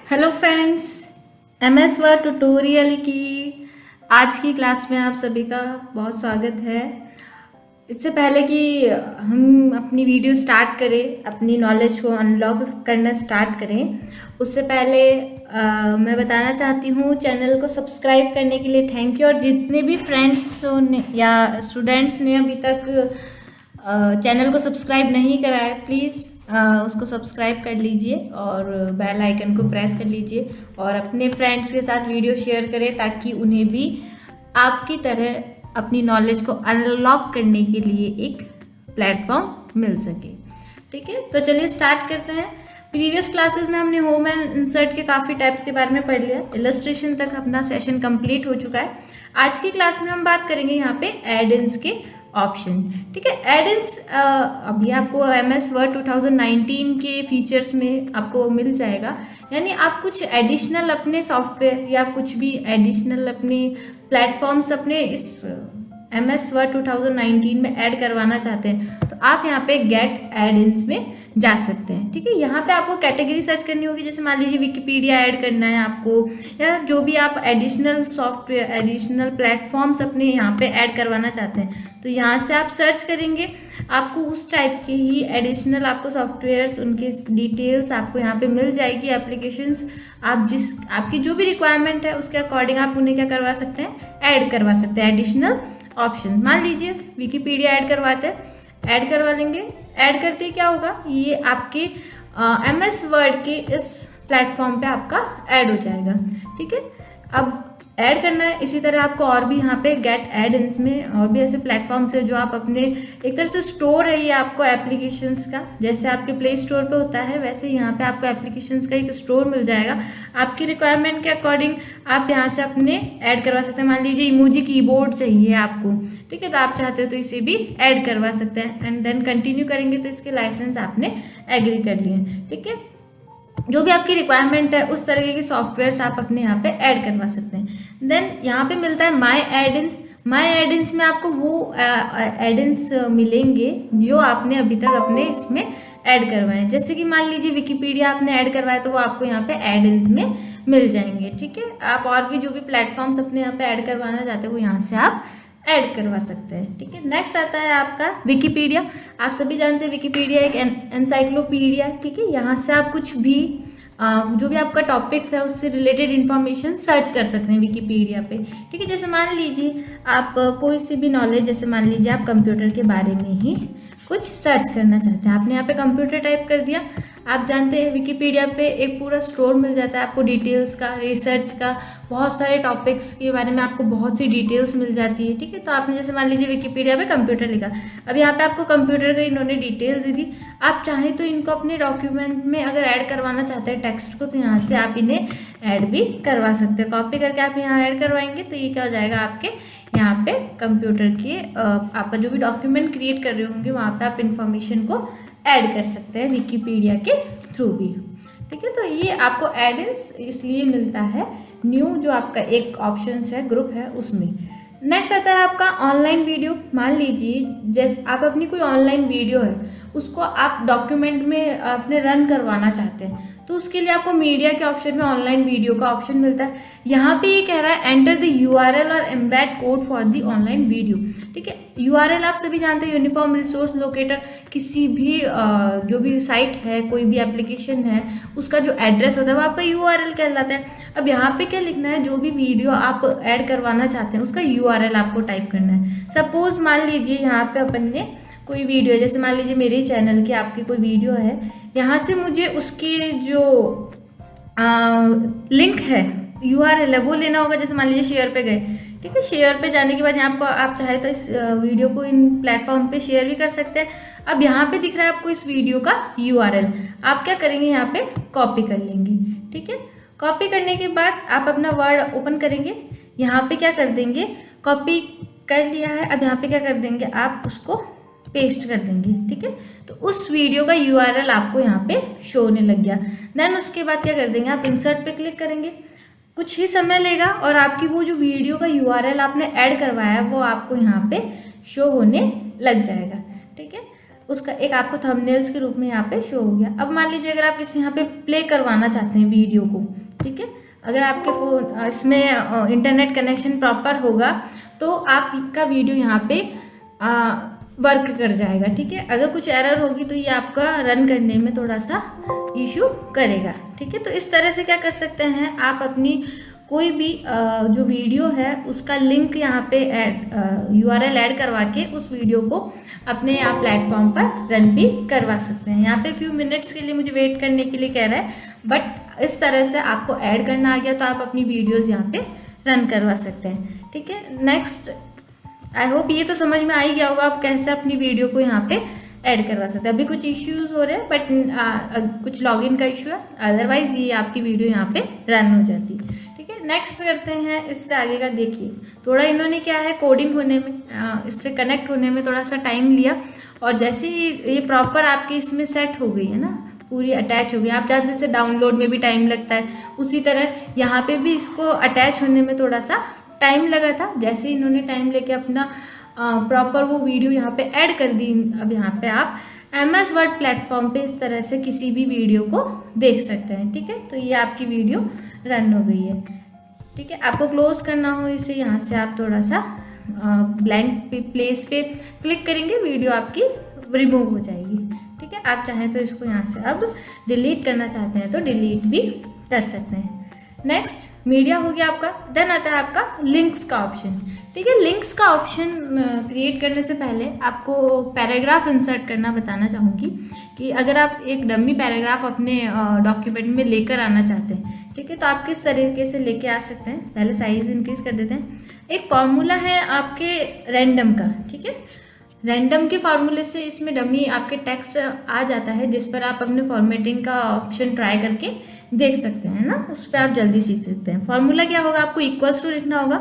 Hello friends, MS word tutorial की आज की क्लास में आप सभी का बहुत स्वागत है। इससे पहले कि हम अपनी वीडियो स्टार्ट करें, अपनी नॉलेज को अनलॉक करना स्टार्ट करें, उससे पहले मैं बताना चाहती हूँ चैनल को सब्सक्राइब करने के लिए थैंक यू। और जितने भी फ्रेंड्स या स्टूडेंट्स ने अभी तक चैनल को सब्सक्राइब नहीं करा है, प्लीज़ उसको सब्सक्राइब कर लीजिए और बेल आइकन को प्रेस कर लीजिए और अपने फ्रेंड्स के साथ वीडियो शेयर करें ताकि उन्हें भी आपकी तरह अपनी नॉलेज को अनलॉक करने के लिए एक प्लेटफॉर्म मिल सके। ठीक है, तो चलिए स्टार्ट करते हैं। प्रीवियस क्लासेस में हमने होम एंड इंसर्ट के काफ़ी टाइप्स के बारे में पढ़ लिया, इलस्ट्रेशन तक अपना सेशन कंप्लीट हो चुका है। आज की क्लास में हम बात करेंगे यहाँ पे एड-इन्स के ऑप्शन। ठीक है, एड-इन्स अभी आपको MS वर्ड 2019 के फीचर्स में आपको मिल जाएगा। यानी आप कुछ एडिशनल अपने सॉफ्टवेयर या कुछ भी एडिशनल अपने प्लेटफॉर्म्स अपने इस MS वर्ड 2019 में ऐड करवाना चाहते हैं तो आप यहाँ पे गेट एड-इन्स में जा सकते हैं। ठीक है, यहाँ पे आपको कैटेगरी सर्च करनी होगी, जैसे मान लीजिए विकिपीडिया ऐड करना है आपको, या जो भी आप एडिशनल सॉफ्टवेयर एडिशनल प्लेटफॉर्म्स अपने यहाँ पे ऐड करवाना चाहते हैं तो यहाँ से आप सर्च करेंगे, आपको उस टाइप के ही एडिशनल आपको सॉफ्टवेयर्स उनकी डिटेल्स आपको यहाँ पे मिल जाएगी। एप्लीकेशंस आप आपकी जो भी रिक्वायरमेंट है उसके अकॉर्डिंग आप उन्हें क्या करवा सकते हैं, ऐड करवा सकते हैं एडिशनल ऑप्शन। मान लीजिए विकिपीडिया ऐड करवाते हैं, ऐड करवा लेंगे। ऐड करते ही क्या होगा, ये आपके MS वर्ड के इस प्लेटफॉर्म पे आपका ऐड हो जाएगा। ठीक है, अब ऐड करना है। इसी तरह आपको और भी यहाँ पे गेट एड-इन्स में और भी ऐसे प्लेटफॉर्म्स है जो आप अपने एक तरह से स्टोर है ये आपको एप्लीकेशंस का, जैसे आपके प्ले स्टोर पे होता है वैसे यहाँ पे आपको एप्लीकेशंस का एक स्टोर मिल जाएगा। आपकी रिक्वायरमेंट के अकॉर्डिंग आप यहाँ से अपने ऐड करवा सकते हैं। मान लीजिए इमोजी कीबोर्ड चाहिए आपको, ठीक है, तो आप चाहते हो तो इसे भी ऐड करवा सकते हैं एंड देन कंटिन्यू करेंगे तो इसके लाइसेंस आपने एग्री कर लिए। ठीक है, जो भी आपकी रिक्वायरमेंट है उस तरीके के सॉफ्टवेयर्स आप अपने यहाँ पे ऐड करवा सकते हैं। देन यहाँ पे मिलता है माय एड-इन्स। माय एड-इन्स में आपको वो एड-इन्स मिलेंगे जो आपने अभी तक अपने इसमें ऐड करवाए हैं। जैसे कि मान लीजिए विकिपीडिया आपने ऐड करवाया तो वो आपको यहाँ पे एड-इन्स में मिल जाएंगे। ठीक है, आप और भी जो भी प्लेटफॉर्म्स अपने यहाँ पे ऐड करवाना चाहते हो वो यहाँ से आप ऐड करवा सकते हैं। ठीक है, नेक्स्ट आता है आपका विकिपीडिया। आप सभी जानते हैं विकिपीडिया एक एनसाइक्लोपीडिया। ठीक है, यहाँ से आप कुछ भी जो भी आपका टॉपिक्स है उससे रिलेटेड इन्फॉर्मेशन सर्च कर सकते हैं विकिपीडिया पे। ठीक है, जैसे मान लीजिए आप कोई सी भी नॉलेज, जैसे मान लीजिए आप कंप्यूटर के बारे में ही कुछ सर्च करना चाहते हैं, आपने यहाँ पे कंप्यूटर टाइप कर दिया। आप जानते हैं विकिपीडिया पे एक पूरा स्टोर मिल जाता है आपको डिटेल्स का, रिसर्च का, बहुत सारे टॉपिक्स के बारे में आपको बहुत सी डिटेल्स मिल जाती है। ठीक है, तो आपने जैसे मान लीजिए विकिपीडिया पे कंप्यूटर लिखा, अब यहाँ पे आपको कंप्यूटर का इन्होंने डिटेल्स दे दी। आप चाहें तो इनको अपने डॉक्यूमेंट में अगर ऐड करवाना चाहते हैं टेक्स्ट को तो यहाँ से आप इन्हें ऐड भी करवा सकते हैं। कॉपी करके आप यहाँ ऐड करवाएंगे तो ये क्या हो जाएगा, आपके यहाँ पे कंप्यूटर के आपका जो भी डॉक्यूमेंट क्रिएट कर रहे होंगे वहाँ पे आप इंफॉर्मेशन को ऐड कर सकते हैं विकिपीडिया के थ्रू भी। ठीक है, तो ये आपको एड-इन्स इसलिए मिलता है न्यू जो आपका एक ऑप्शन है, ग्रुप है उसमें। नेक्स्ट आता है आपका ऑनलाइन वीडियो। मान लीजिए जैसे आप अपनी कोई ऑनलाइन वीडियो है उसको आप डॉक्यूमेंट में अपने रन करवाना चाहते हैं तो उसके लिए आपको मीडिया के ऑप्शन में ऑनलाइन वीडियो का ऑप्शन मिलता है। यहाँ पे ये कह रहा है एंटर द URL और embed code for the online video. ठीक है, URL आप सभी जानते हैं यूनिफॉर्म रिसोर्स लोकेटर, किसी भी जो भी साइट है, कोई भी एप्लीकेशन है उसका जो एड्रेस होता है वो आपका URL कहलाता है। अब यहाँ पे क्या लिखना है, जो भी वीडियो आप ऐड करवाना चाहते हैं उसका URL आपको टाइप करना है। सपोज मान लीजिए यहाँ पे अपन ने कोई वीडियो, जैसे मान लीजिए मेरे चैनल की आपकी कोई वीडियो है, यहाँ से मुझे उसकी जो लिंक है URL है वो लेना होगा। जैसे मान लीजिए शेयर पे गए, ठीक है, शेयर पे जाने के बाद यहाँ आपको आप चाहे तो इस वीडियो को इन प्लेटफॉर्म पे शेयर भी कर सकते हैं। अब यहाँ पे दिख रहा है आपको इस वीडियो का URL, आप क्या करेंगे, यहाँ पे कॉपी कर लेंगे। ठीक है, कॉपी करने के बाद आप अपना वर्ड ओपन करेंगे, यहाँ पे क्या कर देंगे, कॉपी कर लिया है, अब यहाँ पे क्या कर देंगे, आप उसको पेस्ट कर देंगे। ठीक है, तो उस वीडियो का URL आपको यहाँ पे शो होने लग गया। देन उसके बाद क्या कर देंगे, आप इंसर्ट पे क्लिक करेंगे, कुछ ही समय लेगा और आपकी वो जो वीडियो का URL आपने ऐड करवाया है वो आपको यहाँ पे शो होने लग जाएगा। ठीक है, उसका एक आपको थंबनेल्स के रूप में यहाँ पे शो हो गया। अब मान लीजिए अगर आप इस यहाँ पे प्ले करवाना चाहते हैं वीडियो को, ठीक है, अगर आपके फ़ोन इसमें इंटरनेट कनेक्शन प्रॉपर होगा तो आपका वीडियो यहाँ पे वर्क कर जाएगा, ठीक है। अगर कुछ एरर होगी तो ये आपका रन करने में थोड़ा सा इशू करेगा, ठीक है। तो इस तरह से क्या कर सकते हैं, आप अपनी कोई भी जो वीडियो है उसका लिंक यहाँ पे URL ऐड करवा के उस वीडियो को अपने यहाँ प्लेटफॉर्म पर रन भी करवा सकते हैं। यहाँ पे फ्यू मिनट्स के लिए मुझे वेट करने के लिए कह रहा है, बट इस तरह से आपको ऐड करना आ गया तो आप अपनी वीडियोज़ यहाँ पे रन करवा सकते हैं, ठीक है। नेक्स्ट, आई होप ये तो समझ में आ ही गया होगा आप कैसे अपनी वीडियो को यहाँ पे ऐड करवा सकते हैं। अभी कुछ इश्यूज हो रहे हैं बट कुछ लॉगिन का इशू है, अदरवाइज ये आपकी वीडियो यहाँ पे रन हो जाती, ठीक है। नेक्स्ट करते हैं इससे आगे का। देखिए थोड़ा इन्होंने क्या है, कोडिंग होने में इससे कनेक्ट होने में थोड़ा सा टाइम लिया, और जैसे ही ये प्रॉपर आपके इसमें सेट हो गई है ना, पूरी अटैच हो गई, आप जानते हैं डाउनलोड में भी टाइम लगता है, उसी तरह यहाँ पे भी इसको अटैच होने में थोड़ा सा टाइम लगा था। जैसे इन्होंने टाइम लेके अपना प्रॉपर वो वीडियो यहाँ पे ऐड कर दी, अब यहाँ पे आप MS वर्ड प्लेटफॉर्म पे इस तरह से किसी भी वीडियो को देख सकते हैं, ठीक है। तो ये आपकी वीडियो रन हो गई है, ठीक है। आपको क्लोज करना हो इसे, यहाँ से आप थोड़ा सा ब्लैंक प्लेस पे क्लिक करेंगे, वीडियो आपकी रिमूव हो जाएगी, ठीक है। आप चाहें तो इसको यहाँ से अब डिलीट करना चाहते हैं तो डिलीट भी कर सकते हैं। नेक्स्ट मीडिया हो गया आपका। देन आता है आपका लिंक्स का ऑप्शन, ठीक है। लिंक्स का ऑप्शन क्रिएट करने से पहले आपको पैराग्राफ इंसर्ट करना बताना चाहूँगी कि अगर आप एक डमी पैराग्राफ अपने डॉक्यूमेंट में लेकर आना चाहते हैं, ठीक है, तो आप किस तरीके से लेके आ सकते हैं। पहले साइज इंक्रीज कर देते हैं। एक फॉर्मूला है आपके रैंडम का, ठीक है। रैंडम के फार्मूले से इसमें डमी आपके टेक्स्ट आ जाता है, जिस पर आप अपने फॉर्मेटिंग का ऑप्शन ट्राई करके देख सकते हैं ना, उस पर आप जल्दी सीख सकते हैं। फार्मूला क्या होगा, आपको इक्वल्स टू लिखना होगा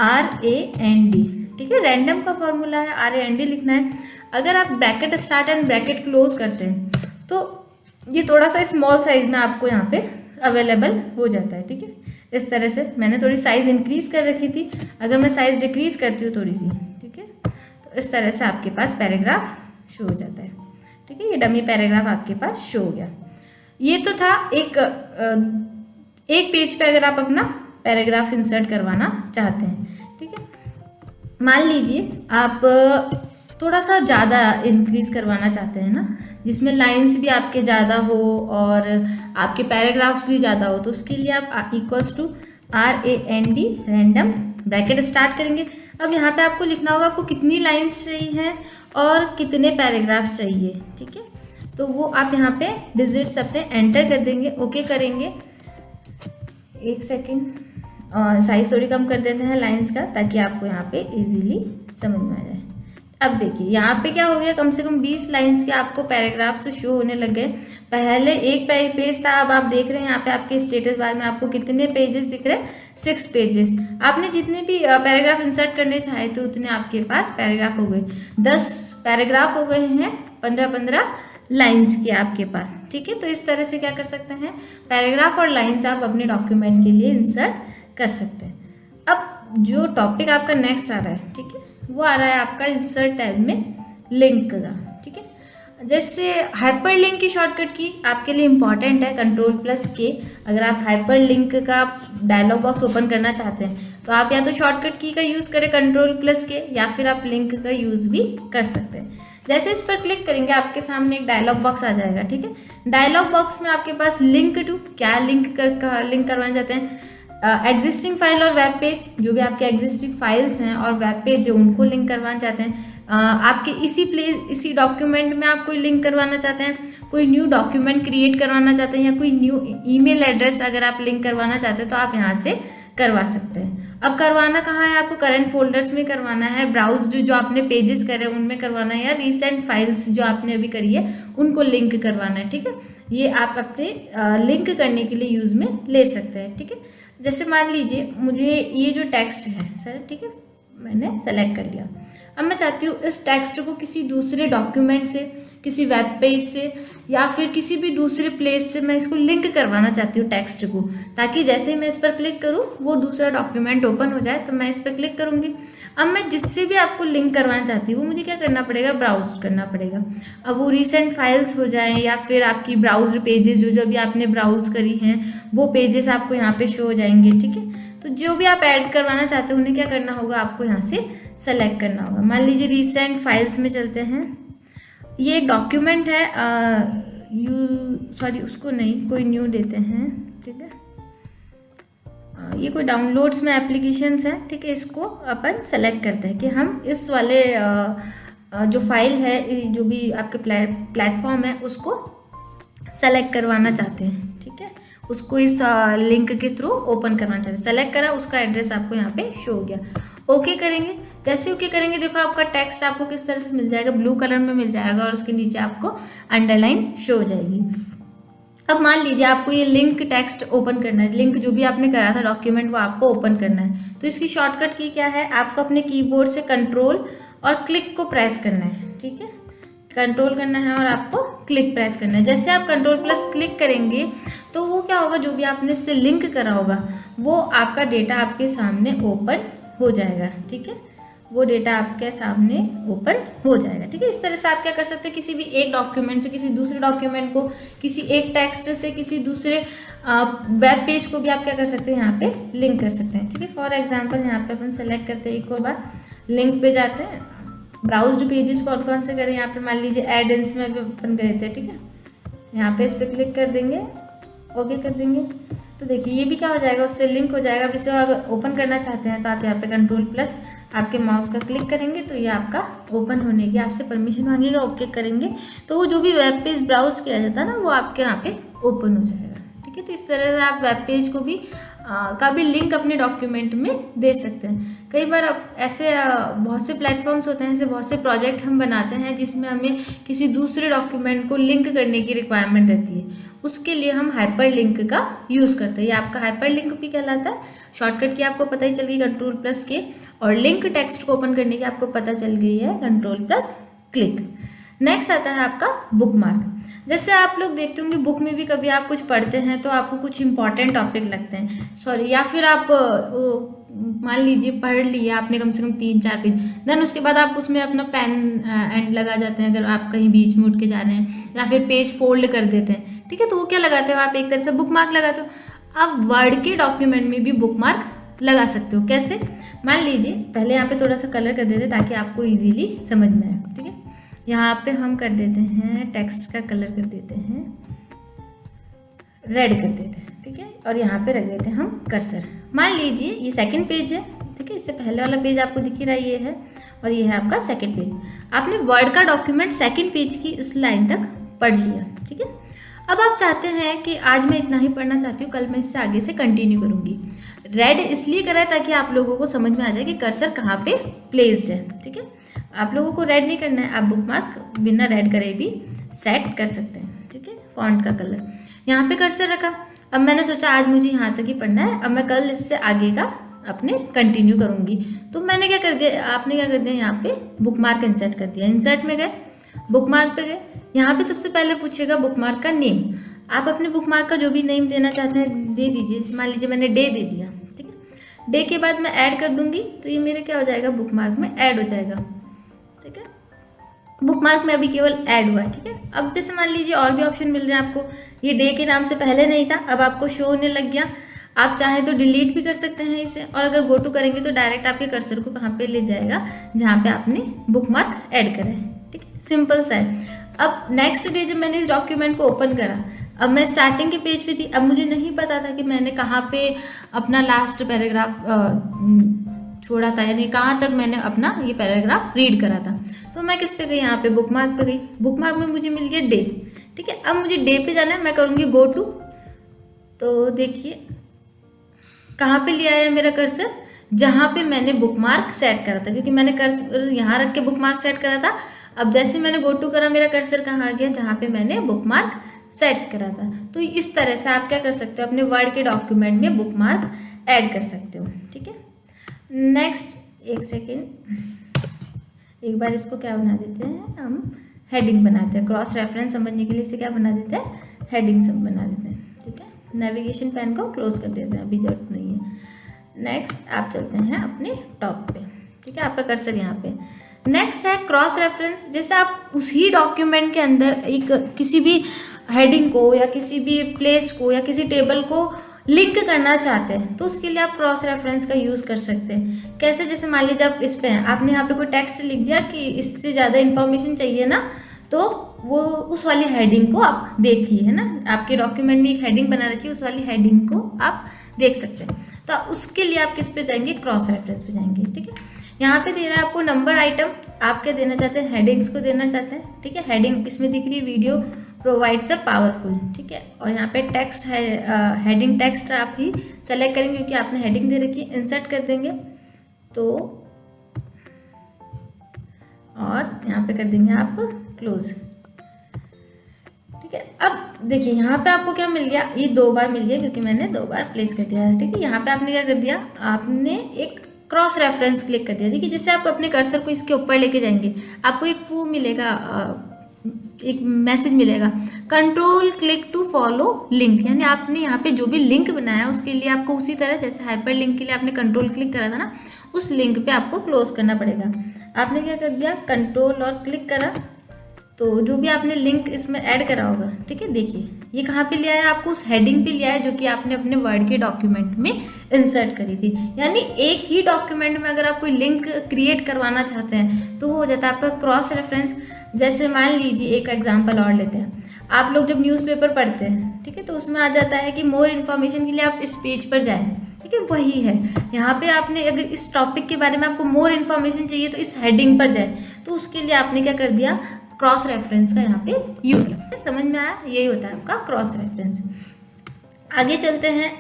RAND, ठीक है। रैंडम का फार्मूला है, RAND लिखना है। अगर आप bracket start and bracket close करते हैं तो ये थोड़ा सा स्मॉल साइज में आपको यहाँ पे अवेलेबल हो जाता है, ठीक है। इस तरह से मैंने थोड़ी साइज इंक्रीज कर रखी थी, अगर मैं साइज डिक्रीज करती हूँ थोड़ी सी, ठीक है, तो इस तरह से आपके पास पैराग्राफ शो हो जाता है, ठीक है। ये डमी पैराग्राफ आपके पास शो हो गया। ये तो था एक पेज पे अगर आप अपना पैराग्राफ इंसर्ट करवाना चाहते हैं, ठीक है। मान लीजिए आप थोड़ा सा ज़्यादा इंक्रीज करवाना चाहते हैं ना, जिसमें लाइंस भी आपके ज़्यादा हो और आपके पैराग्राफ्स भी ज़्यादा हो, तो उसके लिए आप equals to RAND random bracket start करेंगे। अब यहाँ पे आपको लिखना होगा आपको कितनी लाइंस चाहिए हैं और कितने पैराग्राफ चाहिए, ठीक है। तो वो आप यहाँ पे डिजिट्स अपने एंटर कर देंगे, ओके करेंगे। एक सेकेंड, और साइज थोड़ी कम कर देते हैं लाइंस का ताकि आपको यहाँ पे इजीली समझ में आ जाए। अब देखिए यहाँ पे क्या हो गया, कम से कम 20 लाइंस के आपको पैराग्राफ से शो होने लग गए। पहले एक पेज था, अब आप देख रहे हैं यहाँ पे आपके स्टेटस बार में आपको कितने पेजेस दिख रहे हैं, 6 पेजेस। आपने जितने भी पैराग्राफ इंसर्ट करने चाहे तो उतने आपके पास पैराग्राफ हो गए। 10 पैराग्राफ हो गए हैं, 15-15 लाइंस के आपके पास, ठीक है। तो इस तरह से क्या कर सकते हैं, पैराग्राफ और लाइंस आप अपने डॉक्यूमेंट के लिए इंसर्ट कर सकते हैं। अब जो टॉपिक आपका नेक्स्ट आ रहा है, ठीक है, वो आ रहा है आपका इंसर्ट टैब में लिंक का, ठीक है। जैसे हाइपर लिंक की शॉर्टकट की आपके लिए इंपॉर्टेंट है Ctrl+K। अगर आप हाइपर लिंक का डायलॉग बॉक्स ओपन करना चाहते हैं तो आप या तो शॉर्टकट की का यूज़ करें Ctrl+K, या फिर आप लिंक का यूज़ भी कर सकते हैं। जैसे इस पर क्लिक करेंगे आपके सामने एक डायलॉग बॉक्स आ जाएगा, ठीक है। डायलॉग बॉक्स में आपके पास लिंक टू, क्या लिंक करवाना चाहते हैं, एग्जिस्टिंग फाइल और वेब पेज, जो भी आपके एग्जिस्टिंग फाइल्स हैं और वेब पेज जो उनको लिंक करवाना चाहते हैं। आपके इसी डॉक्यूमेंट में आप कोई लिंक करवाना चाहते हैं, कोई न्यू डॉक्यूमेंट क्रिएट करवाना चाहते हैं, या कोई न्यू ईमेल एड्रेस अगर आप लिंक करवाना चाहते हैं तो आप यहाँ से करवा सकते हैं। अब करवाना कहाँ है, आपको करंट फोल्डर्स में करवाना है, ब्राउज जो आपने पेजेस करे उनमें करवाना है, या रिसेंट फाइल्स जो आपने अभी करी है उनको लिंक करवाना है, ठीक है। ये आप अपने लिंक करने के लिए यूज़ में ले सकते हैं, ठीक है। जैसे मान लीजिए मुझे ये जो टेक्स्ट है सर, ठीक है, मैंने सेलेक्ट कर लिया। अब मैं चाहती हूँ इस टेक्स्ट को किसी दूसरे डॉक्यूमेंट से किसी वेब पेज से या फिर किसी भी दूसरे प्लेस से मैं इसको लिंक करवाना चाहती हूँ टेक्स्ट को, ताकि जैसे ही मैं इस पर क्लिक करूँ वो दूसरा डॉक्यूमेंट ओपन हो जाए। तो मैं इस पर क्लिक करूँगी। अब मैं जिससे भी आपको लिंक करवाना चाहती हूँ, मुझे क्या करना पड़ेगा, ब्राउज करना पड़ेगा। अब वो रिसेंट फाइल्स हो जाएं या फिर आपकी ब्राउज पेजेस जो भी आपने ब्राउज करी हैं वो पेजेस आपको यहाँ पे शो हो जाएंगे। ठीक है, तो जो भी आप ऐड करवाना चाहते हो उन्हें क्या करना होगा, आपको यहाँ से सेलेक्ट करना होगा। मान लीजिए रिसेंट फाइल्स में चलते हैं। ये एक डॉक्यूमेंट है, उसको नहीं, कोई न्यू देते हैं। ठीक है, ये कोई डाउनलोड्स में एप्लीकेशंस है। ठीक है, इसको अपन सेलेक्ट करते हैं कि हम इस वाले जो फाइल है, जो भी आपके प्लेटफॉर्म है उसको सेलेक्ट करवाना चाहते हैं। ठीक है, उसको इस लिंक के थ्रू ओपन करना चाहते हैं। सेलेक्ट करा, उसका एड्रेस आपको यहाँ पे शो हो गया। ओके करेंगे। जैसे ओके करेंगे, देखो आपका टेक्स्ट आपको किस तरह से मिल जाएगा, ब्लू कलर में मिल जाएगा और उसके नीचे आपको अंडरलाइन शो हो जाएगी। अब मान लीजिए आपको ये लिंक टेक्स्ट ओपन करना है, लिंक जो भी आपने करा था डॉक्यूमेंट वो आपको ओपन करना है। तो इसकी शॉर्टकट की क्या है, आपको अपने कीबोर्ड से कंट्रोल और क्लिक को प्रेस करना है। ठीक है, कंट्रोल करना है और आपको क्लिक प्रेस करना है। जैसे आप कंट्रोल प्लस क्लिक करेंगे तो वो क्या होगा, जो भी आपने इससे लिंक करा होगा वो आपका डेटा आपके सामने ओपन हो जाएगा। ठीक है, वो डेटा आपके सामने ओपन हो जाएगा। ठीक है, इस तरह से आप क्या कर सकते हैं, किसी भी एक डॉक्यूमेंट से किसी दूसरे डॉक्यूमेंट को, किसी एक टेक्स्ट से किसी दूसरे वेब पेज को भी आप क्या कर सकते हैं, यहाँ पे लिंक कर सकते हैं। ठीक है, फॉर एग्जांपल यहाँ पे अपन सेलेक्ट करते हैं, एक और बार लिंक पे जाते हैं। ब्राउज्ड पेजेस कौन कौन से करें, यहाँ पे मान लीजिए एडेंस में भी अपन गए थे। ठीक है, यहाँ पे इस पर क्लिक कर देंगे, ओके कर देंगे। तो देखिए ये भी क्या हो जाएगा, उससे लिंक हो जाएगा। अब इसे अगर ओपन करना चाहते हैं तो आप यहाँ पे कंट्रोल प्लस आपके माउस का क्लिक करेंगे तो ये आपका ओपन होने की आपसे परमिशन मांगेगा। ओके करेंगे तो वो जो भी वेब पेज ब्राउज किया जाता है ना, वो आपके यहाँ पे ओपन हो जाएगा। ठीक है, तो इस तरह से आप वेब पेज को भी का भी लिंक अपने डॉक्यूमेंट में दे सकते हैं। कई बार अब ऐसे बहुत से प्लेटफॉर्म्स होते हैं, ऐसे बहुत से प्रोजेक्ट हम बनाते हैं जिसमें हमें किसी दूसरे डॉक्यूमेंट को लिंक करने की रिक्वायरमेंट रहती है। उसके लिए हम हाइपर लिंक का यूज़ करते हैं। ये आपका हाइपर लिंक भी कहलाता है। शॉर्टकट की आपको पता ही चल गई कंट्रोल प्लस के, और लिंक टेक्स्ट को ओपन करने की आपको पता चल गई है कंट्रोल प्लस क्लिक। नेक्स्ट आता है आपका बुकमार्क। जैसे आप लोग देखते होंगे बुक में भी कभी आप कुछ पढ़ते हैं तो आपको कुछ इंपॉर्टेंट टॉपिक लगते हैं, या फिर आप मान लीजिए पढ़ लिया आपने कम से कम 3-4 पेज, देन उसके बाद आप उसमें अपना पेन एंड लगा जाते हैं अगर आप कहीं बीच में उठ के जा रहे हैं, या फिर पेज फोल्ड कर देते हैं। ठीक है, तो वो क्या लगाते हो आप, एक तरह से बुक मार्क लगाते हो। आप वर्ड के डॉक्यूमेंट में भी बुक मार्क लगा सकते हो। कैसे, मान लीजिए पहले यहाँ पे थोड़ा सा कलर कर देते ताकि आपको ईजिली समझ में आए। ठीक है, यहाँ पे हम कर देते हैं टेक्स्ट का कलर कर देते हैं रेड कर देते हैं। ठीक है, और यहाँ पे रख देते हैं हम कर्सर। मान लीजिए ये सेकंड पेज है। ठीक है, इससे पहले वाला पेज आपको दिख ही रहा है, ये है, और ये है आपका सेकंड पेज। आपने वर्ड का डॉक्यूमेंट सेकंड पेज की इस लाइन तक पढ़ लिया। ठीक है, अब आप चाहते हैं कि आज मैं इतना ही पढ़ना चाहती हूँ, कल मैं इससे आगे से कंटिन्यू करूँगी। रेड इसलिए करा है ताकि आप लोगों को समझ में आ जाए कि कर्सर कहाँ पे प्लेस्ड है। ठीक है, आप लोगों को रेड नहीं करना है, आप बुकमार्क बिना रेड करे भी सेट कर सकते हैं। ठीक है, फॉन्ट का कलर यहाँ पे कर्सर रखा। अब मैंने सोचा आज मुझे यहाँ तक ही पढ़ना है, अब मैं कल इससे आगे का अपने कंटिन्यू करूँगी। तो मैंने क्या कर दिया, आपने क्या कर दिया, यहाँ पे बुकमार्क इंसर्ट कर दिया। इंसर्ट में गए, बुकमार्क पे गए, यहाँ पे सबसे पहले पूछेगा बुकमार्क का नेम। आप अपने बुकमार्क का जो भी नेम देना चाहते हैं दे दीजिए। मान लीजिए मैंने डे दे दिया। ठीक है, डे के बाद मैं ऐड कर दूंगी तो ये मेरे क्या हो जाएगा, बुकमार्क में ऐड हो जाएगा। ठीक है, बुकमार्क में अभी केवल ऐड हुआ है। ठीक है, अब जैसे मान लीजिए और भी ऑप्शन मिल रहे हैं आपको, ये डे के नाम से पहले नहीं था, अब आपको शो होने लग गया। आप चाहें तो डिलीट भी कर सकते हैं इसे, और अगर गो टू करेंगे तो डायरेक्ट आपके कर्सर को कहाँ पे ले जाएगा, जहाँ पे आपने बुकमार्क ऐड करा है। ठीक है, सिंपल सा है। अब नेक्स्ट डे जब मैंने इस डॉक्यूमेंट को ओपन करा, अब मैं स्टार्टिंग के पेज पे थी, अब मुझे नहीं पता था कि मैंने कहाँ पे अपना लास्ट पैराग्राफ छोड़ा था, यानी कहाँ तक मैंने अपना ये पैराग्राफ रीड करा था। तो मैं किस पे गई, यहाँ पे बुकमार्क पे गई। बुकमार्क में मुझे मिल गया डे। ठीक है, अब मुझे डे पे जाना है, मैं करूँगी गो टू। तो देखिए कहाँ पे लिया है मेरा कर्सर, जहाँ पे मैंने बुकमार्क सेट करा था, क्योंकि मैंने कर्सर यहाँ रख के बुकमार्क सेट करा था। अब जैसे मैंने गो टू करा, मेरा कर्सर कहाँ आ गया, जहाँ पे मैंने बुकमार्क सेट करा था। तो इस तरह से आप क्या कर सकते हो, अपने वर्ड के डॉक्यूमेंट में बुकमार्क ऐड कर सकते हो। ठीक है, नेक्स्ट एक सेकेंड, एक बार इसको क्या बना देते हैं हम, हेडिंग बनाते हैं। क्रॉस रेफरेंस समझने के लिए इसे क्या बना देते हैं, हेडिंग सब बना देते हैं। ठीक है, नेविगेशन पैन को क्लोज कर देते हैं, अभी जरूरत नहीं है। नेक्स्ट आप चलते हैं अपने टॉप पे। ठीक है, आपका कर्सर यहाँ पे। नेक्स्ट है क्रॉस रेफरेंस। जैसे आप उसी डॉक्यूमेंट के अंदर एक किसी भी हेडिंग को या किसी भी प्लेस को या किसी टेबल को लिंक करना चाहते हैं तो उसके लिए आप क्रॉस रेफरेंस का यूज़ कर सकते हैं। कैसे, जैसे मान लीजिए आप इस पे हैं, आपने यहाँ पे कोई टेक्स्ट लिख दिया कि इससे ज़्यादा इन्फॉर्मेशन चाहिए ना, तो वो उस वाली हेडिंग को आप देखिए, है ना, आपके डॉक्यूमेंट में एक हेडिंग बना रखी है, उस वाली हेडिंग को आप देख सकते हैं। तो उसके लिए आप किस पे जाएंगे, क्रॉस रेफरेंस पे जाएंगे। ठीक है, यहाँ पे दे रहा है आपको नंबर आइटम, आप क्या देना चाहते हैं, हेडिंग्स को देना चाहते हैं। ठीक है, हेडिंग इसमें दिख रही है, वीडियो प्रोवाइड्स अ पावरफुल। ठीक है, और यहाँ पे टेक्स्ट है, हेडिंग टेक्स्ट आप ही सेलेक्ट करेंगे क्योंकि आपने हेडिंग दे रखी है, इंसर्ट कर देंगे तो, और यहाँ पे कर देंगे आप क्लोज। ठीक है, अब देखिए यहाँ पे आपको क्या मिल गया, ये 2 बार मिल गया क्योंकि मैंने 2 बार प्लेस कर दिया है। ठीक है, यहाँ पे आपने क्या कर दिया, आपने एक क्रॉस रेफरेंस क्लिक कर दिया। देखिए जैसे आप अपने कर्सर को इसके ऊपर लेके जाएंगे, आपको एक वो मिलेगा, एक मैसेज मिलेगा, control click to follow link, यानी आपने यहाँ पे जो भी लिंक बनाया उसके लिए आपको उसी तरह जैसे हाइपर लिंक के लिए आपने कंट्रोल क्लिक करा था ना, उस लिंक पे आपको क्लोज करना पड़ेगा। आपने क्या कर दिया, कंट्रोल और क्लिक करा, तो जो भी आपने लिंक इसमें ऐड करा होगा, ठीक है, देखिए ये कहाँ पे लिया है, आपको उस हेडिंग पे लिया है जो कि आपने अपने वर्ड के डॉक्यूमेंट में इंसर्ट करी थी। यानी एक ही डॉक्यूमेंट में अगर आप कोई लिंक क्रिएट करवाना चाहते हैं तो वो हो जाता है आपका क्रॉस रेफरेंस। जैसे मान लीजिए एक एग्जांपल और लेते हैं, आप लोग जब न्यूज़पेपर पढ़ते हैं, ठीक है, तो उसमें आ जाता है कि मोर इन्फॉर्मेशन के लिए आप इस पेज पर जाएं। ठीक है, वही है यहाँ पे, आपने अगर इस टॉपिक के बारे में आपको मोर इन्फॉर्मेशन चाहिए तो इस हेडिंग पर जाए, तो उसके लिए आपने क्या कर दिया, क्रॉस रेफरेंस का यहाँ पे यूज किया। समझ में आया, यही होता है आपका क्रॉस रेफरेंस। आगे चलते हैं,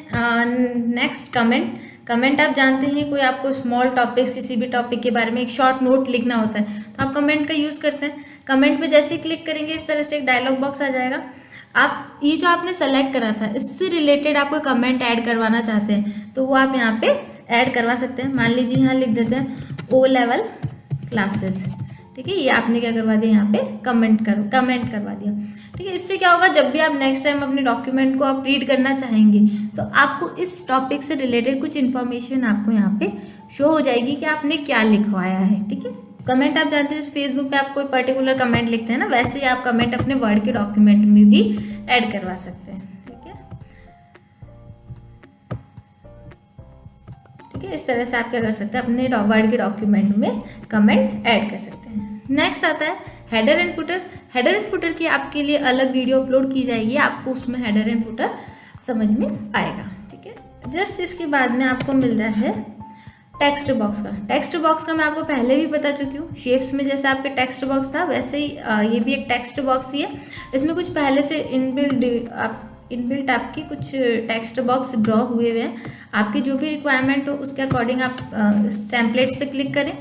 नेक्स्ट कमेंट। कमेंट आप जानते हैं, कोई आपको स्मॉल टॉपिक्स किसी भी टॉपिक के बारे में एक शॉर्ट नोट लिखना होता है तो आप कमेंट का यूज़ करते हैं। कमेंट पे जैसे ही क्लिक करेंगे इस तरह से एक डायलॉग बॉक्स आ जाएगा। आप ये जो आपने सेलेक्ट करा था इससे रिलेटेड आप कोई कमेंट ऐड करवाना चाहते हैं तो वो आप यहाँ पे ऐड करवा सकते हैं। मान लीजिए यहाँ लिख देते हैं O लेवल क्लासेस, ठीक है, ये आपने क्या करवा दिया, यहाँ पे कमेंट करवा दिया। ठीक है, इससे क्या होगा, जब भी आप नेक्स्ट टाइम अपने डॉक्यूमेंट को आप रीड करना चाहेंगे तो आपको इस टॉपिक से रिलेटेड कुछ इन्फॉर्मेशन आपको यहाँ पे शो हो जाएगी कि आपने क्या लिखवाया है। ठीक है, कमेंट आप जानते हैं, जैसे फेसबुक पे आप कोई पर्टिकुलर कमेंट लिखते हैं ना, वैसे ही आप कमेंट अपने वर्ड के डॉक्यूमेंट में भी ऐड करवा सकते हैं। ठीक है, इस तरह से आप क्या कर सकते हैं, अपने वर्ड के डॉक्यूमेंट में कमेंट ऐड कर सकते हैं। नेक्स्ट आता है header and footer. Header and footer की आपके लिए अलग वीडियो अपलोड की जाएगी, आपको उसमें हेडर एंड फुटर समझ में आएगा। ठीक है, जस्ट इसके बाद में आपको मिल रहा है टेक्स्ट बॉक्स का। टेक्स्ट बॉक्स का मैं आपको पहले भी बता चुकी हूँ, शेप्स में जैसे आपके टेक्स्ट बॉक्स था वैसे ही ये भी एक टेक्स्ट बॉक्स ही है। इसमें कुछ पहले से इनबिल्ट आपकी कुछ टेक्स्ट बॉक्स ड्रॉ हुए हुए हैं। आपकी जो भी रिक्वायरमेंट हो उसके अकॉर्डिंग आप इस टेम्पलेट्स पे क्लिक करें,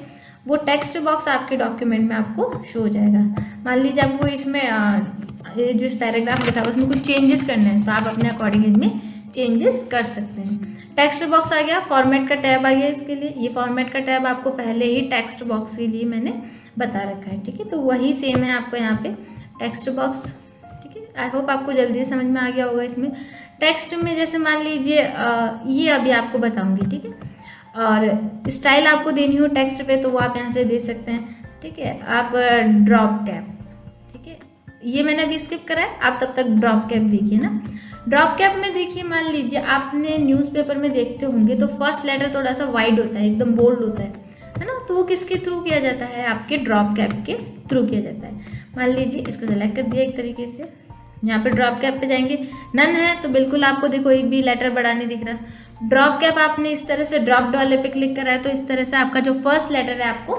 वो टेक्स्ट बॉक्स आपके डॉक्यूमेंट में आपको शो हो जाएगा। मान लीजिए आपको इसमें ये जो इस पैराग्राफ लिखा है उसमें कुछ चेंजेस करने हैं तो आप अपने अकॉर्डिंग इसमें चेंजेस कर सकते हैं। टेक्स्ट बॉक्स आ गया, फॉर्मेट का टैब आ गया इसके लिए। ये फॉर्मेट का टैब आपको पहले ही टेक्स्ट बॉक्स के लिए मैंने बता रखा है। ठीक है, तो वही सेम है आपको यहाँ पे टेक्स्ट बॉक्स। ठीक है, आई होप आपको जल्दी समझ में आ गया होगा। इसमें टेक्स्ट में जैसे मान लीजिए ये अभी आपको बताऊंगी, ठीक है, और स्टाइल आपको देनी हो टेक्स्ट पे तो वो आप यहाँ से दे सकते हैं। ठीक है, आप ड्रॉप कैप, ठीक है, ये मैंने अभी स्किप करा है, आप तब तक ड्रॉप कैप देखिए ना। ड्रॉप कैप में देखिए, मान लीजिए आपने न्यूज़पेपर में देखते होंगे तो फर्स्ट लेटर थोड़ा सा वाइड होता है, एकदम बोल्ड होता है ना, तो वो किसके थ्रू किया जाता है, आपके ड्रॉप कैप के थ्रू किया जाता है। मान लीजिए इसको सेलेक्ट कर दिया एक तरीके से, यहाँ पे ड्रॉप कैप पे जाएंगे, नन है तो बिल्कुल आपको देखो एक भी लेटर बड़ा नहीं दिख रहा। ड्रॉप कैप आपने इस तरह से ड्रॉप वाले पे क्लिक करा है तो इस तरह से आपका जो फर्स्ट लेटर है आपको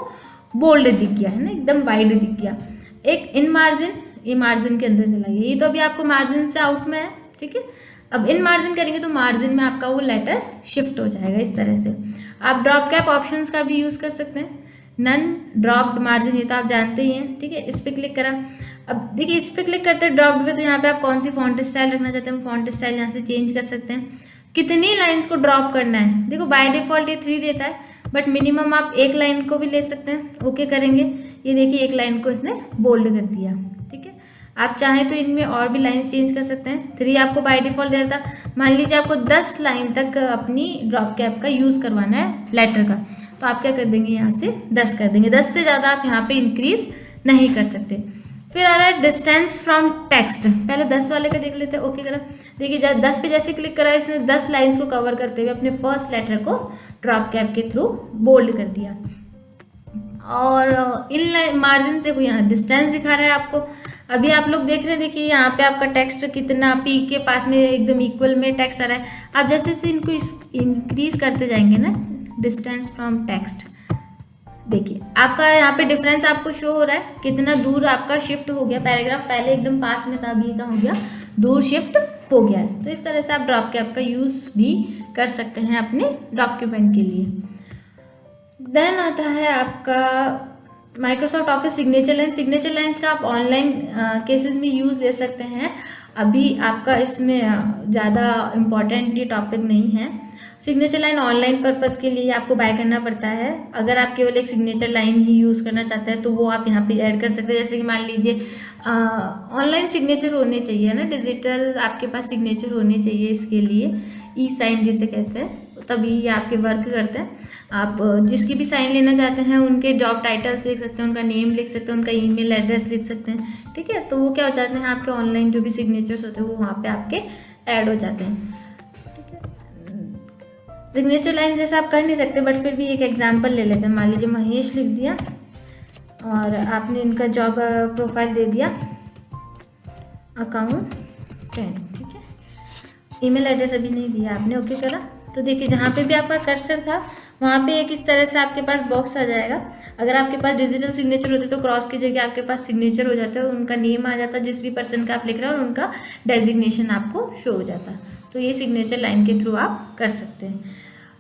बोल्ड दिख गया है ना, एकदम वाइड दिख गया। एक इन मार्जिन, ये मार्जिन के अंदर चला गया, ये तो अभी आपको मार्जिन से आउट में है। ठीक है, अब इन मार्जिन करेंगे तो मार्जिन में आपका वो लेटर शिफ्ट हो जाएगा इस तरह से। आप ड्रॉप कैप ऑप्शंस का भी यूज़ कर सकते हैं। नन, ड्रॉप्ड, मार्जिन, ये तो आप जानते ही हैं। ठीक है, इस पर क्लिक करा, अब देखिए इस पर क्लिक करते हैं ड्रॉप्ड पे, तो यहाँ पे आप कौन सी फॉन्ट स्टाइल रखना चाहते हैं फॉन्ट स्टाइल यहाँ से चेंज कर सकते हैं। कितनी लाइन्स को ड्रॉप करना है, देखो बाय डिफॉल्ट ये 3 देता है, बट मिनिमम आप 1 लाइन को भी ले सकते हैं। ओके करेंगे, ये देखिए एक लाइन को इसने बोल्ड कर दिया। ठीक है, आप चाहें तो इनमें और भी लाइन चेंज कर सकते हैं। 3 आपको बाय डिफॉल्ट दे रहा था। मान लीजिए आपको 10 लाइन तक अपनी ड्रॉप कैप का यूज़ करवाना है लेटर का, तो आप क्या कर देंगे, यहाँ से 10 कर देंगे। 10 से ज़्यादा आप यहाँ पे इंक्रीज नहीं कर सकते। फिर आ रहा है डिस्टेंस फ्रॉम टेक्स्ट। पहले 10 वाले का देख लेते हैं। ओके करा, देखिए 10 पे जैसे क्लिक करा, इसने 10 लाइन्स को कवर करते हुए अपने फर्स्ट लेटर को ड्रॉप कैप के थ्रू बोल्ड कर दिया। और इन मार्जिन देखो, यहाँ डिस्टेंस दिखा रहा है आपको। अभी आप लोग देख रहे हैं, देखिए यहाँ पे आपका टेक्स्ट कितना पी के पास में एकदम इक्वल में टेक्स्ट आ रहा है। आप जैसे से इनको इंक्रीज करते जाएंगे ना, डिस्टेंस फ्रॉम टेक्स्ट, देखिए आपका यहाँ पे डिफरेंस आपको शो हो रहा है, कितना दूर आपका शिफ्ट हो गया। पैराग्राफ पहले एकदम पास में था, अभी क्या हो गया, दूर शिफ्ट हो गया है। तो इस तरह से आप ड्रॉप कैप का यूज़ भी कर सकते हैं अपने डॉक्यूमेंट के लिए। देन आता है आपका Microsoft office signature line. Signature lines का आप ऑनलाइन केसेस में यूज़ ले सकते हैं। अभी आपका इसमें ज़्यादा इम्पॉर्टेंट ये टॉपिक नहीं है। सिग्नेचर लाइन ऑनलाइन पर्पज़ के लिए आपको बाय करना पड़ता है। अगर आप केवल एक सिग्नेचर लाइन ही यूज़ करना चाहते हैं तो वो आप यहाँ पे ऐड कर सकते हैं। जैसे कि मान लीजिए ऑनलाइन सिग्नेचर होने चाहिए ना, डिजिटल आपके पास सिग्नेचर होने चाहिए। इसके लिए ई साइन जिसे कहते हैं, तभी ये आपके वर्क करते हैं। आप जिसकी भी साइन लेना चाहते हैं उनके जॉब टाइटल्स लिख सकते हैं, उनका नेम लिख सकते हैं, उनका ईमेल एड्रेस लिख सकते हैं। ठीक है, तो वो क्या हो जाते हैं, आपके ऑनलाइन जो भी सिग्नेचर्स होते हैं वो वहाँ पे आपके ऐड हो जाते हैं। ठीक है, सिग्नेचर लाइन जैसे आप कर नहीं सकते, बट फिर भी एक एग्जांपल ले लेते हैं। मान लीजिए महेश लिख दिया और आपने इनका जॉब प्रोफाइल दे दिया अकाउंट 10। ठीक है, ईमेल एड्रेस अभी नहीं दिया आपने, ओके करा। तो देखिए जहाँ पे भी आपका कर्सर था वहाँ पे एक इस तरह से आपके पास बॉक्स आ जाएगा। अगर आपके पास डिजिटल सिग्नेचर होते तो क्रॉस की जगह आपके पास सिग्नेचर हो जाता है, उनका नेम आ जाता, जिस भी पर्सन का आप लिख रहे हो और उनका डेजिग्नेशन आपको शो हो जाता। तो ये सिग्नेचर लाइन के थ्रू आप कर सकते हैं।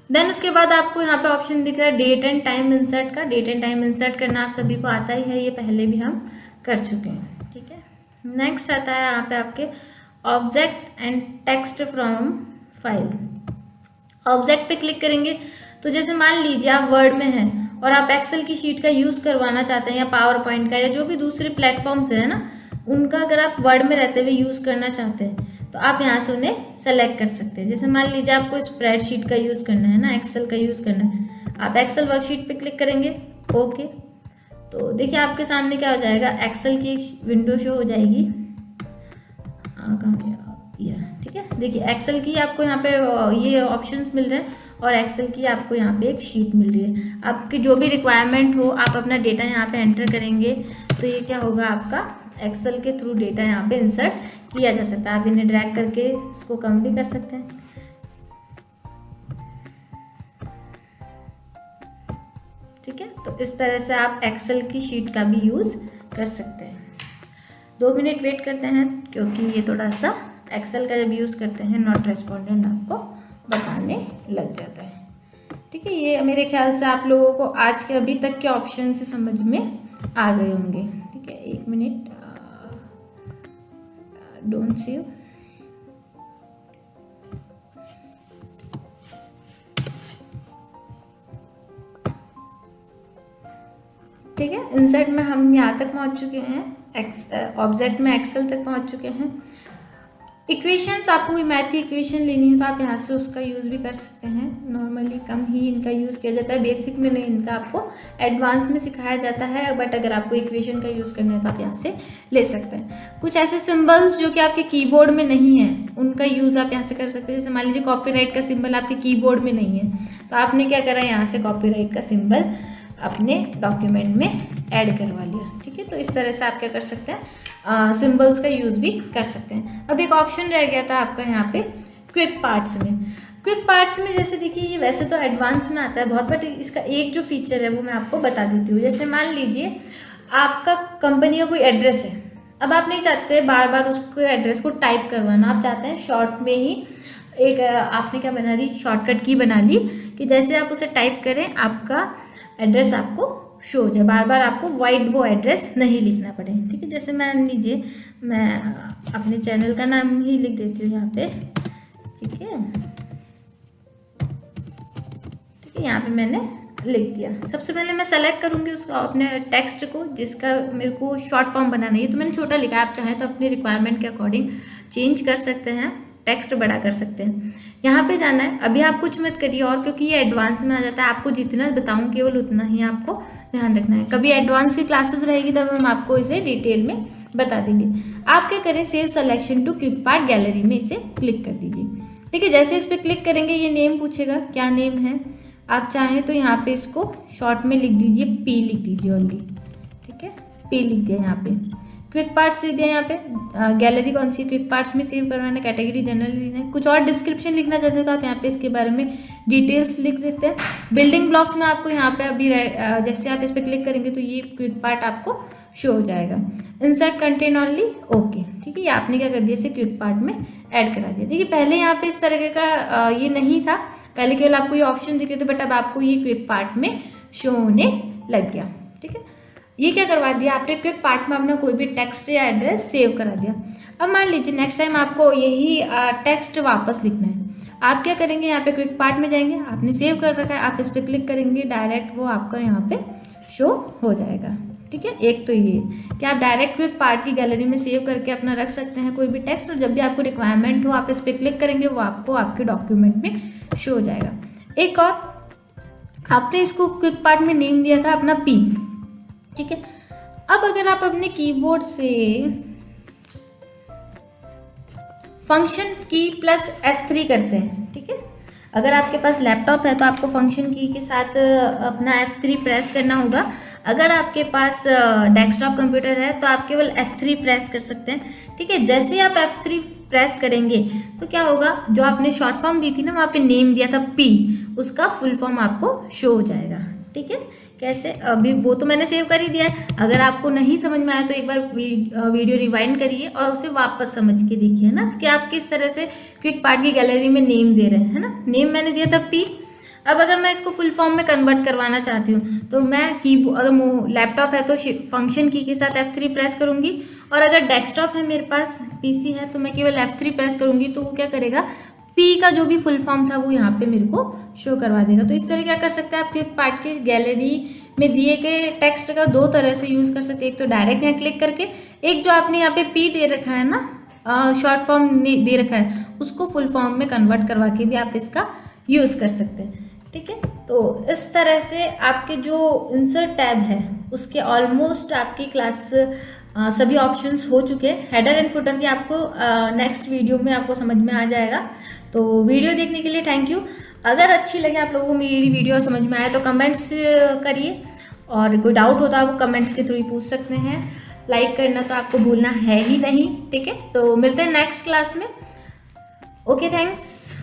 देन उसके बाद आपको यहाँ पे ऑप्शन दिख रहा है डेट एंड टाइम इंसर्ट का। डेट एंड टाइम इंसर्ट करना आप सभी को आता ही है, ये पहले भी हम कर चुके हैं। ठीक है, नेक्स्ट आता है यहाँ पे आपके object and text from file. Object पे क्लिक करेंगे तो जैसे मान लीजिए आप वर्ड में हैं और आप एक्सेल की शीट का यूज़ करवाना चाहते हैं या पावर पॉइंट का या जो भी दूसरे प्लेटफॉर्म्स है ना, उनका अगर आप वर्ड में रहते हुए यूज़ करना चाहते हैं तो आप यहाँ से उन्हें सेलेक्ट कर सकते हैं। जैसे मान लीजिए आपको स्प्रेडशीट का यूज़ करना है ना, एक्सेल का यूज़ करना है, आप एक्सेल वर्कशीट पे क्लिक करेंगे। ओके, तो देखिए आपके सामने क्या हो जाएगा, एक्सेल की विंडो शो हो जाएगी। कहाँ गया ये, ठीक है। देखिए एक्सेल की आपको यहाँ पे ये ऑप्शंस मिल रहे हैं और एक्सेल की आपको यहाँ पे एक शीट मिल रही है। आपकी जो भी रिक्वायरमेंट हो आप अपना डेटा यहाँ पे एंटर करेंगे तो ये क्या होगा, आपका एक्सेल के थ्रू डेटा यहाँ पे इंसर्ट किया जा सकता है। आप इन्हें ड्रैग करके इसको कम भी कर सकते हैं। ठीक है, तो इस तरह से आप एक्सेल की शीट का भी यूज़ कर सकते हैं। 2 मिनट वेट करते हैं क्योंकि ये थोड़ा सा एक्सेल का जब यूज़ करते हैं नॉट रेस्पॉन्डेंट आपको बताने लग जाता है। ठीक है, ये मेरे ख्याल से आप लोगों को आज के अभी तक के ऑप्शन से समझ में आ गए होंगे। ठीक है, 1 मिनट, डोंट सेव। ठीक है, इंसर्ट में हम यहाँ तक पहुँच चुके हैं, ऑब्जेक्ट में एक्सेल तक पहुँच चुके हैं। इक्वेशंस, आपको कोई मैथ की इक्वेशन लेनी है तो आप यहाँ से उसका यूज़ भी कर सकते हैं। नॉर्मली कम ही इनका यूज़ किया जाता है, बेसिक में नहीं, इनका आपको एडवांस में सिखाया जाता है। बट अगर आपको इक्वेशन का यूज़ करना है तो आप यहाँ से ले सकते हैं। कुछ ऐसे सिंबल्स जो कि आपके कीबोर्ड में नहीं है उनका यूज़ आप यहाँ से कर सकते हैं। जैसे मान लीजिए कॉपीराइट का सिंबल आपके कीबोर्ड में नहीं है तो आपने क्या करा, यहाँ से कॉपीराइट का सिंबल अपने डॉक्यूमेंट में ऐड करवा लिया। ठीक है, तो इस तरह से आप क्या कर सकते हैं, सिंबल्स का यूज़ भी कर सकते हैं। अब एक ऑप्शन रह गया था आपका यहाँ पे क्विक पार्ट्स में। क्विक पार्ट्स में जैसे देखिए ये वैसे तो एडवांस में आता है बहुत, बट इसका एक जो फीचर है वो मैं आपको बता देती हूँ। जैसे मान लीजिए आपका कंपनी का कोई एड्रेस है, अब आप नहीं चाहते बार बार उसको एड्रेस को टाइप करवाना, आप चाहते हैं शॉर्ट में ही एक आपने क्या बना ली, शॉर्टकट की बना ली कि जैसे आप उसे टाइप करें आपका एड्रेस आपको शो हो जाए, बार बार आपको वाइड वो एड्रेस नहीं लिखना पड़े। ठीक है, जैसे मान लीजिए मैं अपने चैनल का नाम ही लिख देती हूँ यहाँ पे। ठीक है, ठीक है, यहाँ पे मैंने लिख दिया। सबसे पहले मैं सेलेक्ट करूँगी उसको अपने टेक्स्ट को जिसका मेरे को शॉर्ट फॉर्म बनाना है। ये तो मैंने छोटा लिखा है, आप चाहें तो अपनी रिक्वायरमेंट के अकॉर्डिंग चेंज कर सकते हैं, टेक्स्ट बड़ा कर सकते हैं। यहाँ पे जाना है, अभी आप कुछ मत करिए और, क्योंकि ये एडवांस में आ जाता है। आपको जितना बताऊँ केवल उतना ही आपको ध्यान रखना है। कभी एडवांस की क्लासेस रहेगी तब हम आपको इसे डिटेल में बता देंगे। आप क्या करें, save selection to quick part gallery में इसे क्लिक कर दीजिए। ठीक है, जैसे इस पर क्लिक करेंगे ये नेम पूछेगा, क्या नेम है। आप चाहें तो यहाँ पे इसको शॉर्ट में लिख दीजिए, पी लिख दीजिए ओनली। ठीक है, पी लिख दिया। यहाँ पे क्विक पार्ट्स लिख दिया। यहाँ पे गैलरी कौन सी क्विक पार्ट्स में सेव करवाना, कैटेगरी जनरल लिखना है। कुछ और डिस्क्रिप्शन लिखना चाहते हो तो आप यहाँ पे इसके बारे में डिटेल्स लिख देते हैं। बिल्डिंग ब्लॉक्स में आपको यहाँ पे अभी जैसे आप इस पर क्लिक करेंगे तो ये क्विक पार्ट आपको शो हो जाएगा। Insert content only, okay. ठीक है, ये आपने क्या कर दिया, इसे क्विक पार्ट में ऐड करा दिया। देखिए पहले यहाँ पे इस तरह का ये नहीं था, पहले केवल आपको ये ऑप्शन दिखे थे, बट अब आपको ये क्विक पार्ट में शो होने लग गया। ठीक है, ये क्या करवा दिया आपने, क्विक पार्ट में अपना कोई भी टेक्स्ट या एड्रेस सेव करा दिया। अब मान लीजिए नेक्स्ट टाइम आपको यही टेक्स्ट वापस लिखना है, आप क्या करेंगे, यहाँ पे क्विक पार्ट में जाएंगे, आपने सेव कर रखा है, आप इस पर क्लिक करेंगे, डायरेक्ट वो आपका यहाँ पे शो हो जाएगा। ठीक है, एक तो ये कि आप डायरेक्ट क्विक पार्ट की गैलरी में सेव करके अपना रख सकते हैं कोई भी टेक्स्ट, और जब भी आपको रिक्वायरमेंट हो आप इस पर क्लिक करेंगे, वो आपको आपके डॉक्यूमेंट में शो हो जाएगा। एक और, आपने इसको क्विक पार्ट में नेम दिया था अपना पी। ठीक है, अब अगर आप अपने कीबोर्ड से फंक्शन की प्लस F3 करते हैं, ठीक है, अगर आपके पास लैपटॉप है तो आपको फंक्शन की के साथ अपना F3 प्रेस करना होगा। अगर आपके पास डेस्कटॉप कंप्यूटर है तो आप केवल F3 प्रेस कर सकते हैं। ठीक है, जैसे ही आप F3 प्रेस करेंगे तो क्या होगा, जो आपने शॉर्ट फॉर्म दी थी ना, वहाँ पे नेम दिया था पी, उसका फुल फॉर्म आपको शो हो जाएगा। ठीक है, कैसे, अभी वो तो मैंने सेव कर ही दिया है। अगर आपको नहीं समझ में आया तो एक बार वीडियो रिवाइंड करिए और उसे वापस समझ के देखिए ना कि आप किस तरह से क्विक पार्ट की गैलरी में नेम दे रहे हैं, है ना। नेम मैंने दिया था पी। अब अगर मैं इसको फुल फॉर्म में कन्वर्ट करवाना चाहती हूँ तो मैं अगर लैपटॉप है तो फंक्शन की के साथ F3 प्रेस करूँगी, और अगर डेस्कटॉप है मेरे पास, PC है, तो मैं केवल F3 प्रेस करूँगी, तो वो क्या करेगा, पी का जो भी फुल फॉर्म था वो यहाँ पे मेरे को शो करवा देगा। तो इस तरह क्या कर सकते हैं आप, क्विक पार्ट की गैलरी में दिए गए टेक्स्ट का दो तरह से यूज़ कर सकते हैं। एक तो डायरेक्ट यहाँ क्लिक करके, एक जो आपने यहाँ पे पी दे रखा है ना, शॉर्ट फॉर्म दे रखा है, उसको फुल फॉर्म में कन्वर्ट करवा के भी आप इसका यूज़ कर सकते हैं। ठीक है, तो इस तरह से आपके जो इंसर्ट टैब है उसके ऑलमोस्ट आपकी क्लास सभी ऑप्शंस हो चुके हैं। हेडर एंड फुटर की आपको नेक्स्ट वीडियो में आपको समझ में आ जाएगा। तो वीडियो देखने के लिए थैंक यू। अगर अच्छी लगे आप लोगों को मेरी वीडियो और समझ में आए तो कमेंट्स करिए, और कोई डाउट होता है वो कमेंट्स के थ्रू ही पूछ सकते हैं। लाइक करना तो आपको भूलना है ही नहीं। ठीक है, तो मिलते हैं नेक्स्ट क्लास में। Okay, thanks.